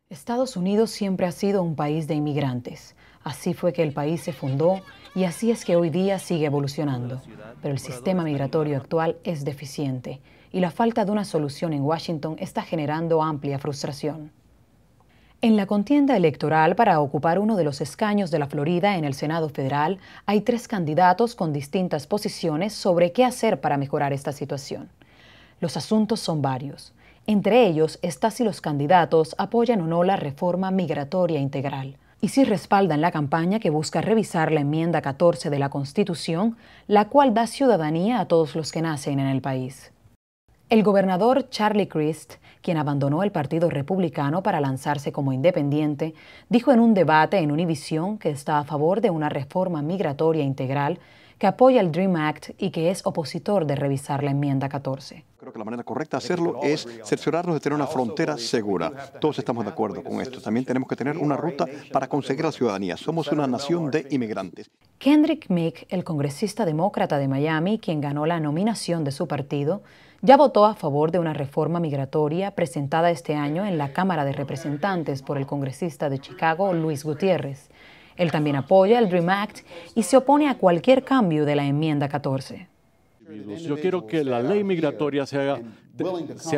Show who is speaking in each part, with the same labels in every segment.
Speaker 1: Estados Unidos siempre ha sido un país de inmigrantes. Así fue que el país se fundó y así es que hoy día sigue evolucionando. Pero el sistema migratorio actual es deficiente y la falta de una solución en Washington está generando amplia frustración. En la contienda electoral para ocupar uno de los escaños de la Florida en el Senado Federal, hay 3 candidatos con distintas posiciones sobre qué hacer para mejorar esta situación. Los asuntos son varios. Entre ellos está si los candidatos apoyan o no la reforma migratoria integral y si respaldan la campaña que busca revisar la enmienda 14 de la Constitución, la cual da ciudadanía a todos los que nacen en el país. El gobernador Charlie Crist, quien abandonó el Partido Republicano para lanzarse como independiente, dijo en un debate en Univision que está a favor de una reforma migratoria integral, que apoya el DREAM Act y que es opositor de revisar la enmienda 14.
Speaker 2: Creo que la manera correcta de hacerlo es cerciorarnos de tener una frontera segura. Todos estamos de acuerdo con esto. También tenemos que tener una ruta para conseguir la ciudadanía. Somos una nación de inmigrantes.
Speaker 1: Kendrick Meek, el congresista demócrata de Miami, quien ganó la nominación de su partido, ya votó a favor de una reforma migratoria presentada este año en la Cámara de Representantes por el congresista de Chicago, Luis Gutiérrez. Él también apoya el DREAM Act y se opone a cualquier cambio de la enmienda 14.
Speaker 3: Yo quiero que la ley migratoria se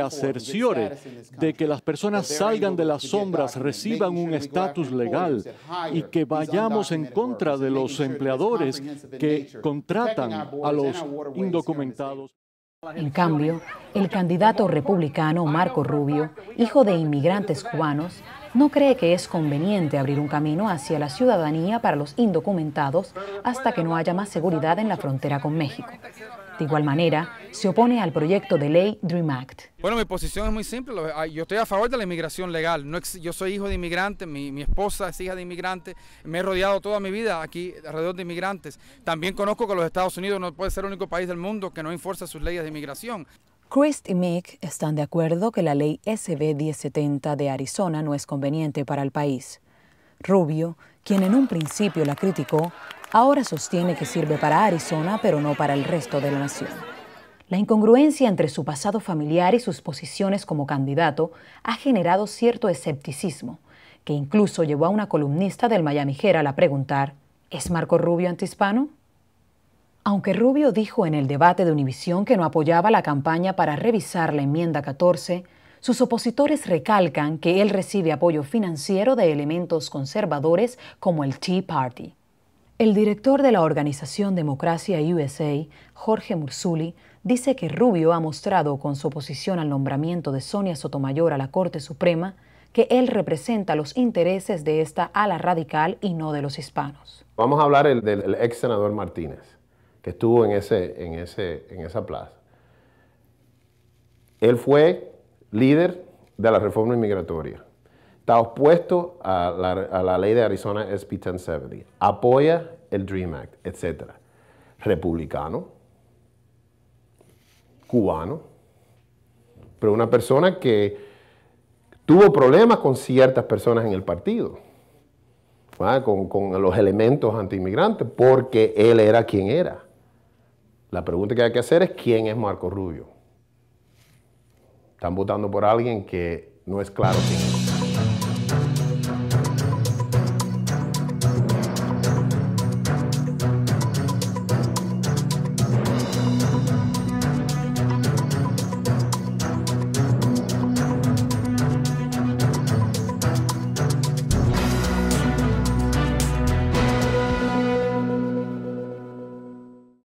Speaker 3: cerciore de que las personas salgan de las sombras, reciban un estatus legal y que vayamos en contra de los empleadores que contratan a los indocumentados.
Speaker 1: En cambio, el candidato republicano Marco Rubio, hijo de inmigrantes cubanos, no cree que es conveniente abrir un camino hacia la ciudadanía para los indocumentados hasta que no haya más seguridad en la frontera con México. De igual manera, se opone al proyecto de ley DREAM Act.
Speaker 4: Bueno, mi posición es muy simple. Yo estoy a favor de la inmigración legal. Yo soy hijo de inmigrantes, mi esposa es hija de inmigrantes. Me he rodeado toda mi vida aquí alrededor de inmigrantes. También conozco que los Estados Unidos no puede ser el único país del mundo que no enforza sus leyes de inmigración.
Speaker 1: Crist y Meek están de acuerdo que la ley SB 1070 de Arizona no es conveniente para el país. Rubio, quien en un principio la criticó, ahora sostiene que sirve para Arizona, pero no para el resto de la nación. La incongruencia entre su pasado familiar y sus posiciones como candidato ha generado cierto escepticismo, que incluso llevó a una columnista del Miami Herald a preguntar, ¿es Marco Rubio antihispano? Aunque Rubio dijo en el debate de Univision que no apoyaba la campaña para revisar la enmienda 14, sus opositores recalcan que él recibe apoyo financiero de elementos conservadores como el Tea Party. El director de la organización Democracia USA, Jorge Mursuli, dice que Rubio ha mostrado con su oposición al nombramiento de Sonia Sotomayor a la Corte Suprema que él representa los intereses de esta ala radical y no de los hispanos.
Speaker 5: Vamos a hablar del ex senador Martínez, que estuvo en esa plaza. Él fue líder de la reforma inmigratoria. Está opuesto a la ley de Arizona SB 1070. Apoya el DREAM Act, etc. Republicano, cubano, pero una persona que tuvo problemas con ciertas personas en el partido, con los elementos antiinmigrantes, porque él era quien era. La pregunta que hay que hacer es ¿quién es Marco Rubio? Están votando por alguien que no es claro quién es.